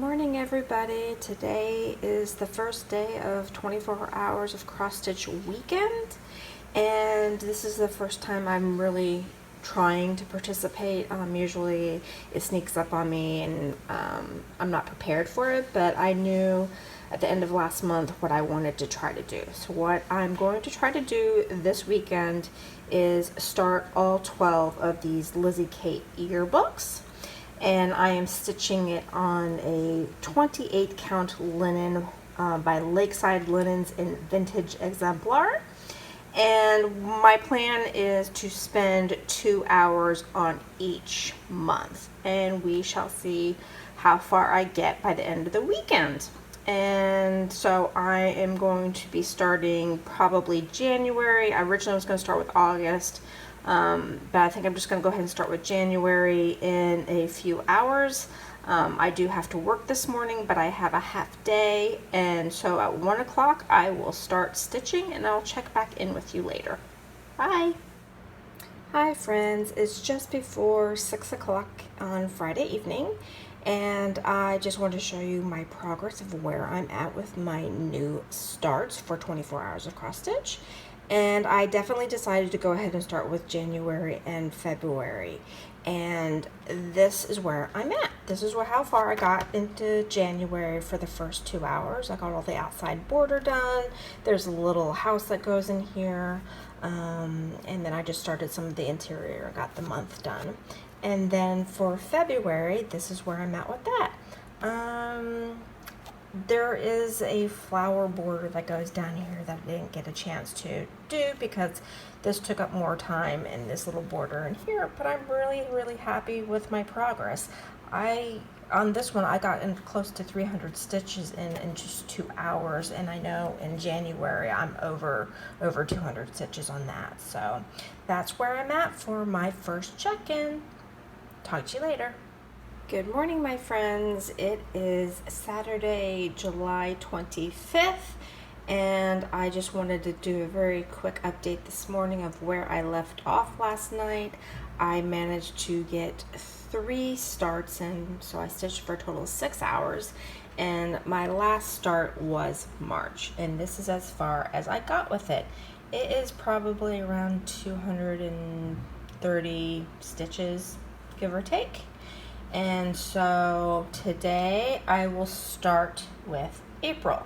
morning, everybody. Today is the first day of 24 hours of cross stitch weekend, and this is the first time I'm really trying to participate. Usually it sneaks up on me and I'm not prepared for it, but I knew at the end of last month what I wanted to try to do. So what I'm going to try to do this weekend is start all 12 of these Lizzie Kate yearbooks. And I am stitching it on a 28 count linen by Lakeside Linens in Vintage Examplar. And my plan is to spend 2 hours on each month, and we shall see how far I get by the end of the weekend. And so I am going to be starting probably January. I originally was going to start with August, but I think I'm just going to go ahead and start with January in a few hours. I do have to work this morning, but I have a half day, and so at 1 o'clock I will start stitching, and I'll check back in with you later. Bye! Hi friends, it's just before 6 o'clock on Friday evening, and I just wanted to show you my progress of where I'm at with my new starts for 24 hours of cross stitch. And I definitely decided to go ahead and start with January and February. And this is where I'm at. This is how far I got into January for the first 2 hours. I got all the outside border done. There's a little house that goes in here. And then I just started some of the interior and got the month done. And then for February, this is where I'm at with that. There is a flower border that goes down here that I didn't get a chance to do because this took up more time in this little border in here, but I'm really happy with my progress. On this one I got in close to 300 stitches in just 2 hours, and I know in January I'm over 200 stitches on that. So that's where I'm at for my first check-in. Talk to you later. Good morning, my friends. It is Saturday, July 25th, and I just wanted to do a very quick update this morning of where I left off last night. I managed to get 3 starts in, so I stitched for a total of 6 hours, and my last start was March, and this is as far as I got with it. It is probably around 230 stitches, give or take. And so today I will start with April.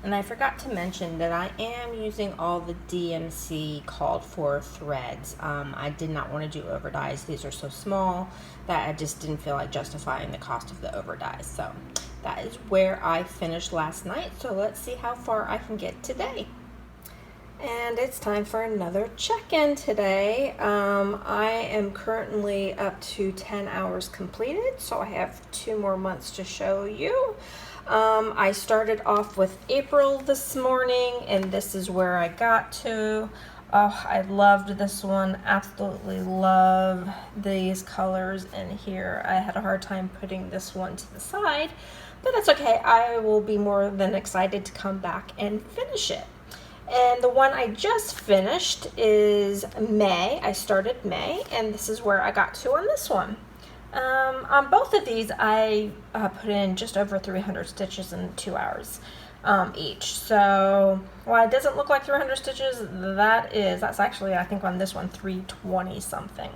And I forgot to mention that I am using all the DMC called for threads. I did not want to do over dyes. These are so small that I just didn't feel like justifying the cost of the over dyes. So that is where I finished last night. So let's see how far I can get today. And it's time for another check-in today. I am currently up to 10 hours completed, so I have 2 more months to show you. I started off with April this morning, and this is where I got to. Oh, I loved this one. Absolutely love these colors in here. I had a hard time putting this one to the side, but that's okay. I will be more than excited to come back and finish it. And the one I just finished is May. I started May, and this is where I got to on this one. On both of these, I put in just over 300 stitches in 2 hours each. So while it doesn't look like 300 stitches, that's actually, I think on this one, 320 something.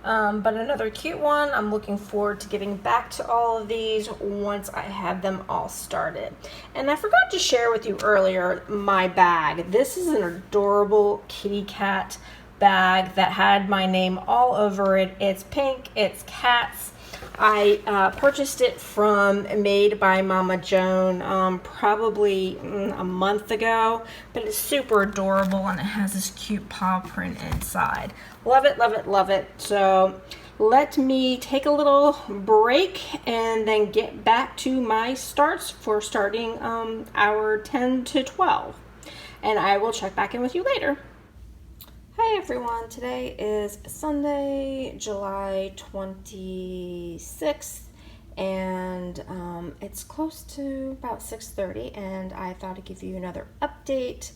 But another cute one. I'm looking forward to getting back to all of these once I have them all started. And I forgot to share with you earlier my bag. This is an adorable kitty cat bag that had my name all over it. It's pink, it's cats. I purchased it from Made by Mama Joan probably a month ago, but it's super adorable and it has this cute paw print inside. Love it, love it, love it. So let me take a little break and then get back to my starts for starting hour 10 to 12. And I will check back in with you later. Hi everyone, today is Sunday, July 26th, and it's close to about 6:30, and I thought I'd give you another update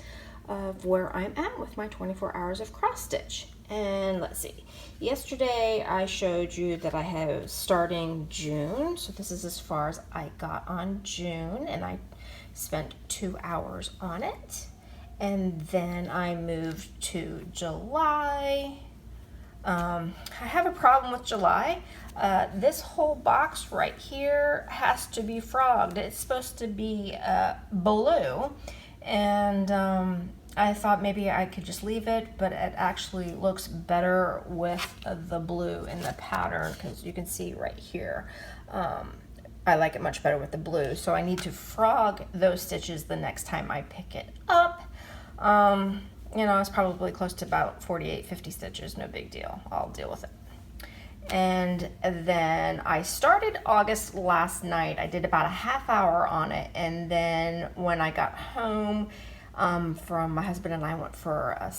of where I'm at with my 24 hours of cross stitch. And let's see, yesterday I showed you that I have starting June, so this is as far as I got on June, and I spent 2 hours on it. And then I moved to July. I have a problem with July. This whole box right here has to be frogged. It's supposed to be blue, and I thought maybe I could just leave it, but it actually looks better with the blue in the pattern, because you can see right here. I like it much better with the blue, so I need to frog those stitches the next time I pick it up. You know, it's probably close to about 48, 50 stitches, no big deal. I'll deal with it. And then I started August last night. I did about a half hour on it, and then when I got home from my husband and I went for a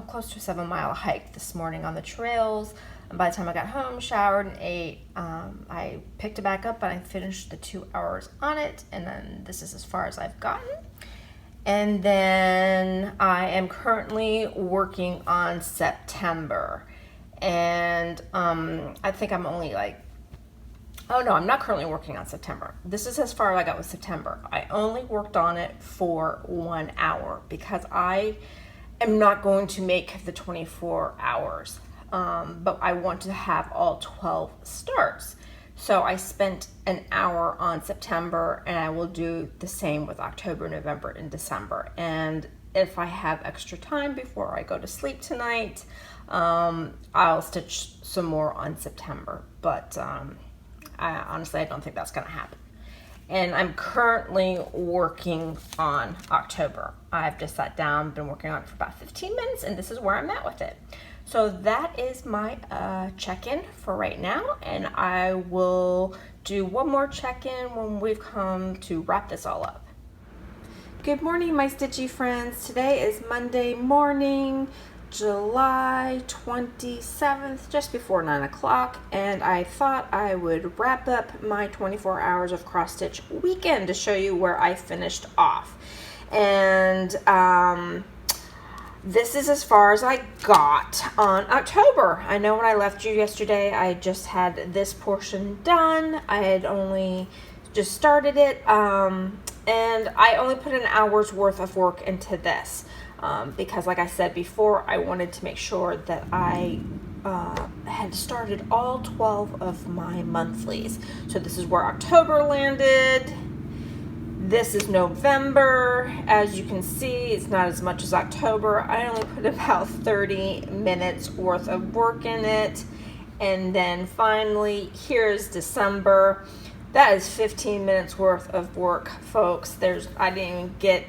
close to a 7-mile hike this morning on the trails. And by the time I got home, showered, and ate, I picked it back up and I finished the 2 hours on it, and then this is as far as I've gotten. And then I am currently working on September. And I think I'm only like, oh no, I'm not currently working on September. This is as far as I got with September. I only worked on it for 1 hour because I am not going to make the 24 hours. But I want to have all 12 starts. So I spent an hour on September, and I will do the same with October, November, and December. And if I have extra time before I go to sleep tonight, I'll stitch some more on September. But honestly, I don't think that's going to happen. And I'm currently working on October. I've just sat down, been working on it for about 15 minutes, and this is where I'm at with it. So that is my check-in for right now, and I will do one more check-in when we've come to wrap this all up. Good morning, my stitchy friends. Today is Monday morning, July 27th, just before 9 o'clock, and I thought I would wrap up my 24 hours of cross-stitch weekend to show you where I finished off. And this is as far as I got on October. I know when I left you yesterday, I just had this portion done. I had only just started it, and I only put an hour's worth of work into this because, like I said before, I wanted to make sure that I had started all 12 of my monthlies. So this is where October landed. This is November. As you can see, it's not as much as October. I only put about 30 minutes worth of work in it. And then finally, here's December. That is 15 minutes worth of work, folks. I didn't even get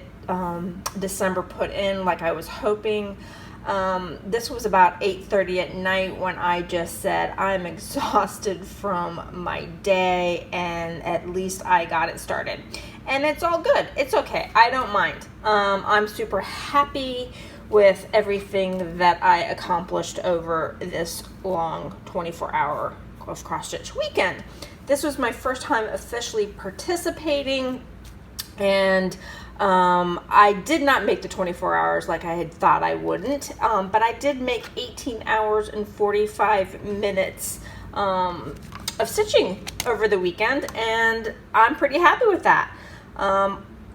December put in like I was hoping. This was about 8:30 at night when I just said I'm exhausted from my day, and at least I got it started. And it's all good. It's okay. I don't mind. I'm super happy with everything that I accomplished over this long 24-hour cross-stitch weekend. This was my first time officially participating, and I did not make the 24 hours like I had thought I wouldn't, but I did make 18 hours and 45 minutes of stitching over the weekend, and I'm pretty happy with that.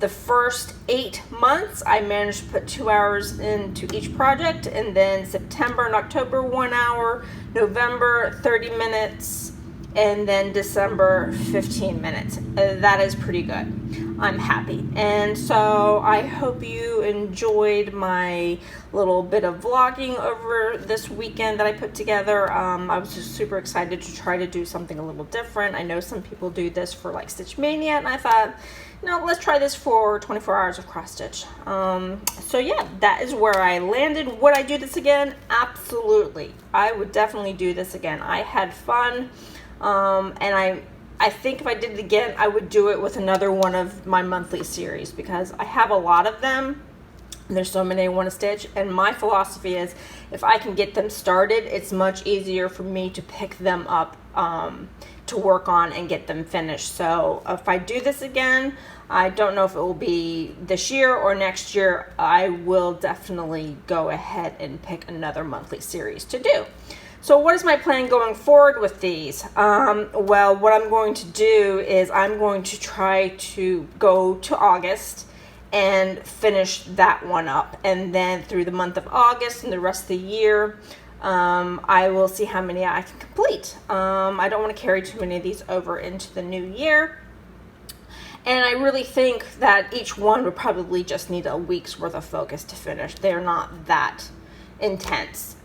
The first 8 months, I managed to put 2 hours into each project, and then September and October, 1 hour, November, 30 minutes, and then December, 15 minutes. That is pretty good. I'm happy. And so I hope you enjoyed my little bit of vlogging over this weekend that I put together. I was just super excited to try to do something a little different. I know some people do this for like Stitch Mania, and I thought, no, let's try this for 24 hours of cross stitch. So yeah, that is where I landed. Would I do this again? Absolutely. I would definitely do this again. I had fun, and I think if I did it again, I would do it with another one of my monthly series, because I have a lot of them. There's so many I want to stitch, and my philosophy is if I can get them started, it's much easier for me to pick them up to work on and get them finished. So if I do this again, I don't know if it will be this year or next year. I will definitely go ahead and pick another monthly series to do. So what is my plan going forward with these? Well, what I'm going to do is I'm going to try to go to August and finish that one up. And then through the month of August and the rest of the year, I will see how many I can complete. I don't want to carry too many of these over into the new year. And I really think that each one would probably just need a week's worth of focus to finish. They're not that intense.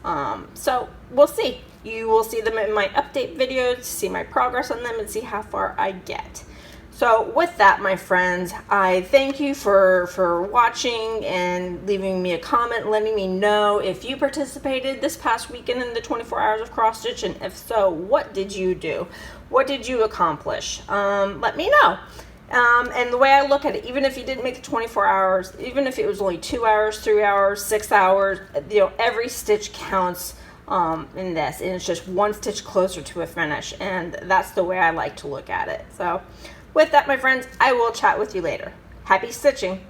So we'll see. You will see them in my update videos, see my progress on them, and see how far I get. So with that, my friends, I thank you for watching and leaving me a comment, letting me know if you participated this past weekend in the 24 hours of cross stitch, and if so, what did you do? What did you accomplish? Let me know. And the way I look at it, even if you didn't make the 24 hours, even if it was only 2 hours, 3 hours, 6 hours, you know, every stitch counts in this, and it's just one stitch closer to a finish, and that's the way I like to look at it. So with that, my friends, I will chat with you later. Happy stitching!